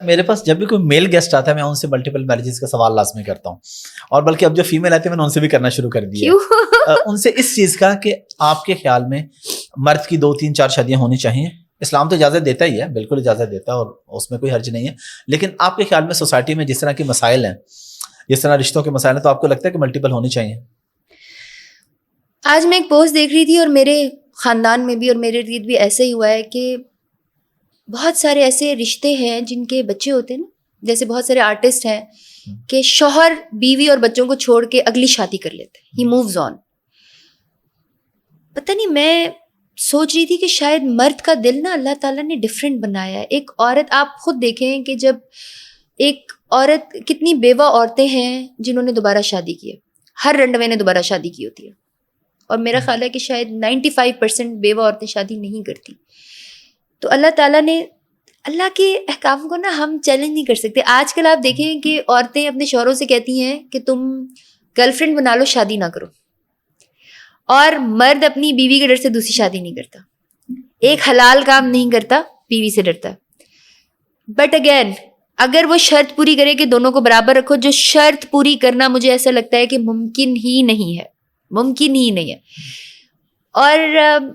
میرے پاس جب بھی کوئی میل گیسٹ آتا ہے میں ان سے ملٹیپل میرجز کا سوال لازمی کرتا ہوں, اور بلکہ اب جو فیمیل آتی ہے میں نے ان سے بھی کرنا شروع کر دیا ہے, ان سے اس چیز کا کہ آپ کے خیال میں مرد کی 2 3 4 شادیاں ہونی چاہیے. اسلام تو اجازت دیتا ہی ہے, بالکل اجازت دیتا ہے اور اس میں کوئی حرج نہیں ہے, لیکن آپ کے خیال میں سوسائٹی میں جس طرح کے مسائل ہیں, جس طرح رشتوں کے مسائل ہیں, تو آپ کو لگتا ہے کہ ملٹیپل ہونی چاہیے؟ آج میں ایک پوسٹ دیکھ رہی تھی اور میرے خاندان میں بھی اور میرے ارد بھی ایسے ہی ہوا ہے کہ بہت سارے ایسے رشتے ہیں جن کے بچے ہوتے ہیں نا, جیسے بہت سارے آرٹسٹ ہیں کہ شوہر بیوی اور بچوں کو چھوڑ کے اگلی شادی کر لیتے ہیں, ہی مووز آن. پتہ نہیں, میں سوچ رہی تھی کہ شاید مرد کا دل نا اللہ تعالیٰ نے ڈفرینٹ بنایا ہے. ایک عورت, آپ خود دیکھیں کہ جب ایک عورت, کتنی بیوہ عورتیں ہیں جنہوں نے دوبارہ شادی کی ہے, ہر رنڈوے نے دوبارہ شادی کی ہوتی ہے, اور میرا خیال ہے کہ شاید 95% بیوہ عورتیں شادی نہیں کرتی. تو اللہ تعالیٰ نے, اللہ کے احکام کو نا ہم چیلنج نہیں کر سکتے. آج کل آپ دیکھیں کہ عورتیں اپنے شوہروں سے کہتی ہیں کہ تم گرل فرینڈ بنا لو, شادی نہ کرو, اور مرد اپنی بیوی کے ڈر سے دوسری شادی نہیں کرتا, ایک حلال کام نہیں کرتا, بیوی سے ڈرتا. بٹ اگین اگر وہ شرط پوری کرے کہ دونوں کو برابر رکھو, جو شرط پوری کرنا مجھے ایسا لگتا ہے کہ ممکن ہی نہیں ہے, ممکن ہی نہیں ہے. اور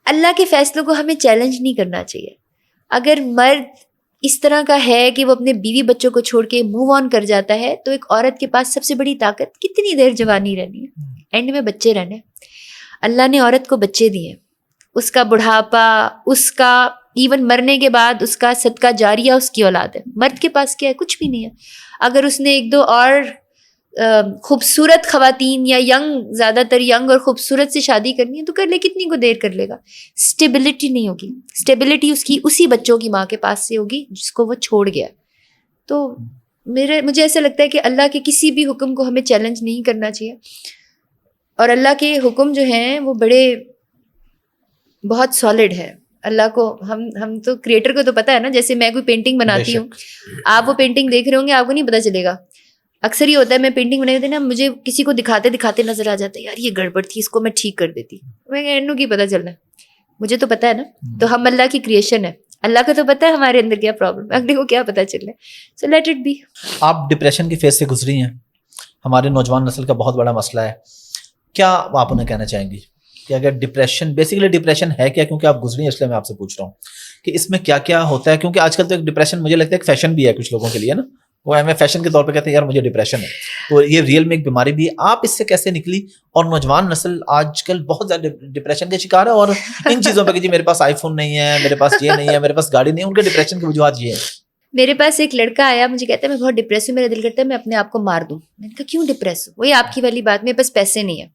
اللہ کے فیصلوں کو ہمیں چیلنج نہیں کرنا چاہیے. اگر مرد اس طرح کا ہے کہ وہ اپنے بیوی بچوں کو چھوڑ کے موو آن کر جاتا ہے, تو ایک عورت کے پاس سب سے بڑی طاقت کتنی دیر جوانی رہنی ہے, اینڈ میں بچے رہنے. اللہ نے عورت کو بچے دیے, اس کا بڑھاپا, اس کا ایون مرنے کے بعد اس کا صدقہ جاریہ اس کی اولاد ہے. مرد کے پاس کیا ہے؟ کچھ بھی نہیں ہے. اگر اس نے 1 2 اور خوبصورت خواتین یا ینگ, زیادہ تر ینگ اور خوبصورت سے شادی کرنی ہے تو کر لے, کتنی کو دیر کر لے گا. اسٹیبلٹی نہیں ہوگی, اسٹیبلٹی اس کی اسی بچوں کی ماں کے پاس سے ہوگی جس کو وہ چھوڑ گیا. تو مجھے ایسا لگتا ہے کہ اللہ کے کسی بھی حکم کو ہمیں چیلنج نہیں کرنا چاہیے, اور اللہ کے حکم جو ہیں وہ بہت سالڈ ہے. اللہ کو ہم تو کریٹر کو تو پتہ ہے نا. جیسے میں کوئی پینٹنگ بناتی ہوں, آپ وہ پینٹنگ دیکھ رہے ہوں گے, آپ کو نہیں پتہ چلے گا. اکثر یہ ہوتا ہے میں پینٹنگ بنائی ہوتی ہے نا, مجھے کسی کو دکھاتے دکھاتے نظر آ جاتا ہے یار یہ گڑبڑ تھی, اس کو میں ٹھیک کر دیتی. میں انو کی پتہ چلنا ہے, مجھے تو پتہ ہے نا. تو ہم اللہ کی کریشن ہے, اللہ کو تو پتہ ہے ہمارے اندر کیا پرابلم ہے, اگلے کو کیا پتہ چل رہا ہے. So let it be. آپ ڈپریشن کی فیز سے گزری ہیں, ہمارے نوجوان نسل کا بہت بڑا مسئلہ ہے. کیا آپ انہیں کہنا چاہیں گی کہ اگر ڈپریشن, بیسیکلی ڈپریشن ہے کیا, کیونکہ آپ گزری ہیں اس لیے میں آپ سے پوچھ رہا ہوں کہ اس میں کیا کیا ہوتا ہے, کیونکہ آج کل تو ایک ڈپریشن مجھے لگتا ہے ایک فیشن بھی ہے کچھ لوگوں کے لیے نا, وہ ہمیں فیشن کے طور پہ کہتے ہیں یار مجھے ڈپریشن ہے, تو یہ ریئل میں ایک بیماری بھی ہے. آپ اس سے کیسے نکلی؟ اور نوجوان نسل آج کل بہت زیادہ ڈپریشن کے شکار ہے, اور ان چیزوں پہ کہ جی میرے پاس آئی فون نہیں ہے, میرے پاس یہ نہیں ہے, میرے پاس گاڑی نہیں ہے, ان کے ڈپریشن کی وجوہات یہ ہے. میرے پاس ایک لڑکا آیا, مجھے کہتا ہے میں بہت ڈپریس ہوں, میرا دل کرتا ہے میں اپنے آپ کو مار دوں. میں نے کہا کیوں ڈپریس ہو؟ وہی آپ کی والی بات, میرے پاس پیسے نہیں ہیں.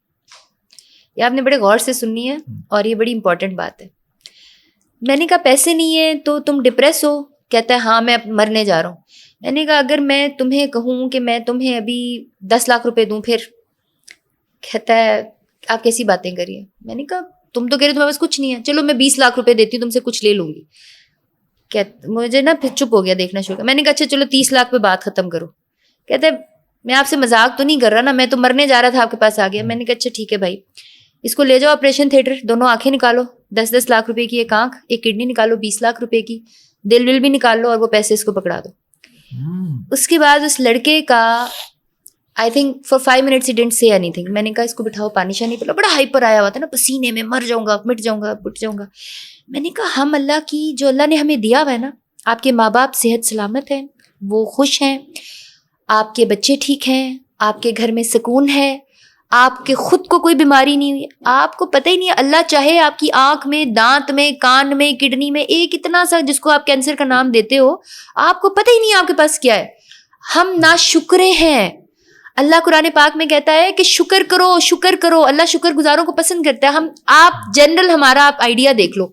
یہ آپ نے بڑے غور سے سننی ہے, اور یہ بڑی امپورٹنٹ بات ہے. میں نے کہا پیسے نہیں ہیں تو تم ڈپریس ہو؟ کہتا ہے ہاں میں مرنے جا رہا ہوں. میں نے کہا اگر میں تمہیں کہوں کہ میں تمہیں ابھی 10 لاکھ روپے دوں پھر؟ کہتا ہے آپ کیسی باتیں کریے. میں نے کہا تم تو کہہ رہے تمہارے پاس کچھ نہیں ہے, چلو میں 20 لاکھ روپے دیتی ہوں, تم سے کچھ لے لوں گی. مجھے نا پھر چپ ہو گیا, دیکھنا شروع کیا. میں نے کہا اچھا چلو 30 لاکھ پہ بات ختم کرو. کہتا ہے میں آپ سے مذاق تو نہیں کر رہا نا, میں تو مرنے جا رہا تھا آپ کے پاس آ گیا. میں نے کہا اچھا ٹھیک ہے بھائی, اس کو لے جاؤ آپریشن تھیٹر, دونوں آنکھیں نکالو, 10 لاکھ روپے کی ایک آنکھ, ایک کڈنی نکالو 20 لاکھ روپے کی, دل ول بھی نکال لو, اور وہ پیسے اس کو پکڑا دو. اس کے بعد اس لڑکے کا I think for 5 minutes he didn't say anything. میں نے کہا اس کو بٹھاؤ, پانی شانی پلاؤ. بڑا ہائپر آیا ہوا تھا نا, پسینے میں مر جاؤں گا, مٹ جاؤں گا, بٹ جاؤں گا. میں نے کہا ہم اللہ کی, جو اللہ نے ہمیں دیا ہوا ہے نا, آپ کے ماں باپ صحت سلامت ہیں, وہ خوش ہیں, آپ کے بچے ٹھیک ہیں, آپ کے گھر میں سکون ہے, آپ کے خود کو کوئی بیماری نہیں ہوئی, آپ کو پتہ ہی نہیں ہے. اللہ چاہے آپ کی آنکھ میں, دانت میں, کان میں, کڈنی میں, ایک اتنا سا جس کو آپ کینسر کا نام دیتے ہو, آپ کو پتہ ہی نہیں ہے آپ کے پاس کیا ہے. ہم ناشکرے ہیں. اللہ قرآن پاک میں کہتا ہے کہ شکر کرو, شکر کرو. اللہ شکر گزاروں کو پسند کرتا ہے. آپ جنرل ہمارا آپ آئیڈیا دیکھ لو.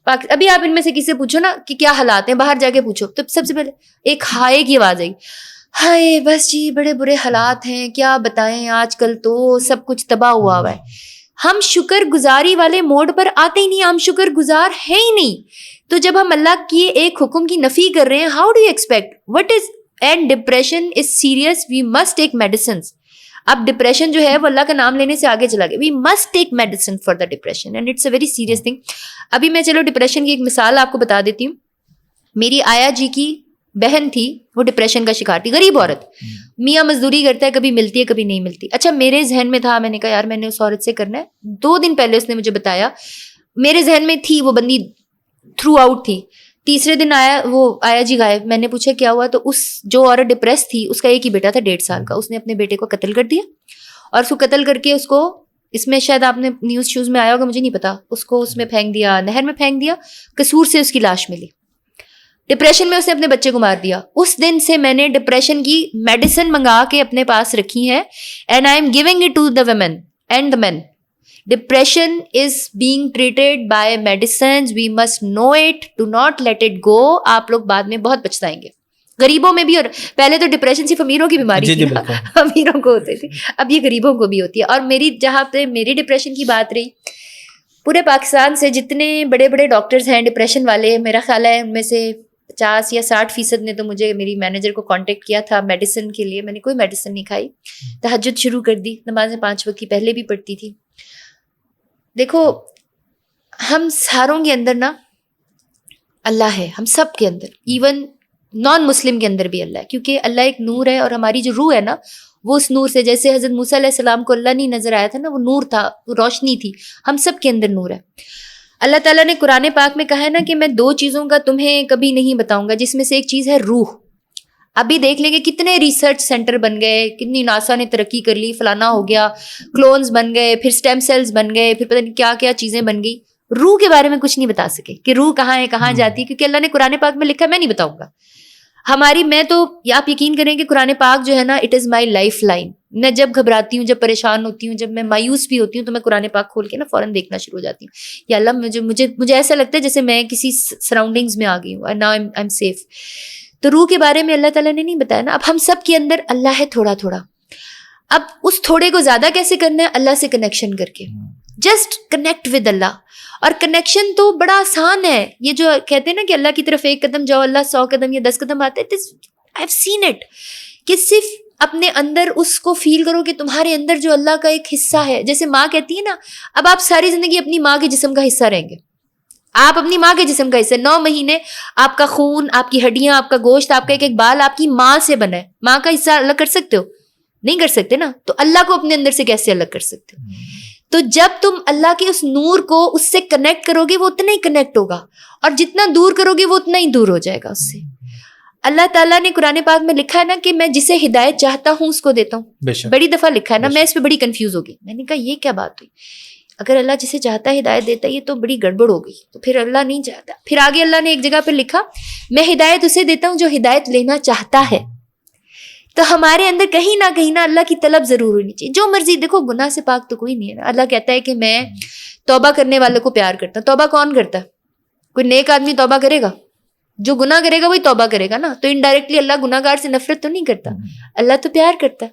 ابھی آپ ان میں سے کسی سے پوچھو نا کہ کیا حالات ہیں, باہر جا کے پوچھو, تو سب سے پہلے ایک ہائے کی آواز آئی, ہائے بس جی بڑے برے حالات ہیں, کیا بتائیں, آج کل تو سب کچھ تباہ ہوا ہے. ہم شکر گزاری والے موڈ پر آتے ہی نہیں, ہم شکر گزار ہیں ہی نہیں. تو جب ہم اللہ کی ایک حکم کی نفی کر رہے ہیں, how do you expect what is. And depression is serious, we must take medicines. اب ڈپریشن جو ہے وہ اللہ کا نام لینے سے آگے چلا گیا. We must take medicine for the depression, and it's a very serious thing. ابھی میں چلو ڈپریشن کی ایک مثال آپ کو بتا دیتی ہوں. میری آیا جی کی بہن تھی, وہ ڈپریشن کا شکار تھی, غریب عورت, میاں مزدوری کرتا ہے, کبھی ملتی ہے کبھی نہیں ملتی. اچھا میرے ذہن میں تھا, میں نے کہا یار میں نے اس عورت سے کرنا ہے. 2 دن پہلے اس نے مجھے بتایا, میرے ذہن میں تھی وہ بندی تھرو آؤٹ تھی. تیسرے دن آیا, وہ آیا جی غائب. میں نے پوچھا کیا ہوا, تو اس جو عورت ڈپریس تھی اس کا ایک ہی بیٹا تھا 1.5 سال کا, اس نے اپنے بیٹے کو قتل کر دیا, اور اس کو قتل کر کے اس کو, اس میں شاید آپ نے نیوز شوز میں آیا ہوگا مجھے نہیں پتا, اس کو اس میں پھینک دیا, نہر میں پھینک دیا, قصور سے اس کی لاش ملی. ڈپریشن میں اس نے اپنے بچے کو مار دیا. اس دن سے میں نے ڈپریشن کی میڈیسن منگا کے اپنے پاس رکھی ہے, and I am giving it to the women and the men. Depression is being treated by medicines, we must know it, do not let it go. آپ لوگ بعد میں بہت پچھتائیں گے. غریبوں میں بھی, اور پہلے تو ڈپریشن صرف امیروں کی بیماری تھی, امیروں کو ہوتے تھے, اب یہ غریبوں کو بھی ہوتی ہے. اور میری جہاں پہ میری ڈپریشن کی بات رہی, پورے پاکستان سے جتنے بڑے بڑے ڈاکٹرز ہیں ڈپریشن والے, میرا خیال ہے ان میں سے 50 یا 60% نے تو مجھے, میری مینیجر کو کانٹیکٹ کیا تھا میڈیسن کے لیے. میں نے کوئی میڈیسن نہیں کھائی, تہجد شروع کر دی, نمازیں 5 وقت کی پہلے بھی پڑھتی تھی. دیکھو ہم ساروں کے اندر نا اللہ ہے, ہم سب کے اندر, ایون نان مسلم کے اندر بھی اللہ ہے, کیونکہ اللہ ایک نور ہے, اور ہماری جو روح ہے نا وہ اس نور سے, جیسے حضرت موسیٰ علیہ السلام کو اللہ نہیں نظر آیا تھا نا, وہ نور تھا, وہ روشنی تھی, ہم سب کے اندر نور ہے. اللہ تعالیٰ نے قرآن پاک میں کہا ہے نا کہ میں 2 چیزوں کا تمہیں کبھی نہیں بتاؤں گا, جس میں سے ایک چیز ہے روح. ابھی دیکھ لیں کہ کتنے ریسرچ سینٹر بن گئے, کتنی ناسا نے ترقی کر لی, فلانا ہو گیا, کلونز بن گئے, پھر اسٹیم سیلز بن گئے, پھر پتہ نہیں کیا کیا چیزیں بن گئی. روح کے بارے میں کچھ نہیں بتا سکے کہ روح کہاں ہے, کہاں جاتی ہے, کیونکہ اللہ نے قرآن پاک میں لکھا, میں نہیں بتاؤں گا. ہماری, میں تو آپ یقین کریں کہ قرآن پاک جو ہے نا, it is my life line. میں جب گھبراتی ہوں, جب پریشان ہوتی ہوں, جب میں مایوس بھی ہوتی ہوں, تو میں قرآن پاک کھول کے نا فوراً دیکھنا شروع ہو جاتی ہوں. یا اللہ مجھے ایسا لگتا ہے جیسے میں کسی سراؤنڈنگز میں آ گئی ہوں, ناؤ آئی ایم سیف. تو روح کے بارے میں اللہ تعالیٰ نے نہیں بتایا نا. اب ہم سب کے اندر اللہ ہے تھوڑا تھوڑا, اب اس تھوڑے کو زیادہ کیسے کرنا ہے, اللہ سے کنیکشن کر کے, جسٹ کنیکٹ ود اللہ. اور کنیکشن تو بڑا آسان ہے, یہ جو کہتے ہیں نا کہ اللہ کی طرف 1 قدم جاؤ اللہ 100 قدم یا 10 قدم آتے ہیں, آئی ہیو سین اٹ, کہ صرف اپنے اندر اس کو فیل کرو کہ تمہارے اندر جو اللہ کا ایک حصہ ہے. جیسے ماں کہتی ہے نا, اب آپ ساری زندگی اپنی ماں کے جسم کا حصہ رہیں گے, آپ اپنی ماں کے جسم کا حصہ, 9 مہینے آپ کا خون, آپ کی ہڈیاں, آپ کا گوشت, آپ کا ایک بال آپ کی ماں سے بنا ہے. ماں کا حصہ الگ کر سکتے ہو؟ نہیں کر سکتے نا. تو اللہ کو اپنے اندر سے کیسے الگ کر سکتے ہو؟ تو جب تم اللہ کے اس نور کو اس سے کنیکٹ کرو گے, وہ اتنا ہی کنیکٹ ہوگا, اور جتنا دور کرو گے وہ اتنا ہی دور ہو جائے گا اس سے. اللہ تعالیٰ نے قرآن پاک میں لکھا ہے نا کہ میں جسے ہدایت چاہتا ہوں اس کو دیتا ہوں. بڑی دفعہ لکھا ہے نا, میں اس پہ بڑی کنفیوز ہو گئی. میں نے کہا یہ کیا بات ہوئی, اگر اللہ جسے چاہتا ہے ہدایت دیتا ہے, یہ تو بڑی گڑبڑ ہو گئی, تو پھر اللہ نہیں چاہتا. پھر آگے اللہ نے ایک جگہ پہ لکھا, میں ہدایت اسے دیتا ہوں جو ہدایت لینا چاہتا ہے. تو ہمارے اندر کہیں نہ اللہ کی طلب ضرور ہونی چاہیے. جو مرضی, دیکھو گناہ سے پاک تو کوئی نہیں ہے نا. اللہ کہتا ہے کہ میں توبہ کرنے والوں کو پیار کرتا ہوں. توبہ کون کرتا ہے؟ کوئی نیک آدمی توبہ کرے گا؟ جو گناہ کرے گا وہی توبہ کرے گا نا. تو انڈائریکٹلی اللہ گناہ گار سے نفرت تو نہیں کرتا, اللہ تو پیار کرتا ہے.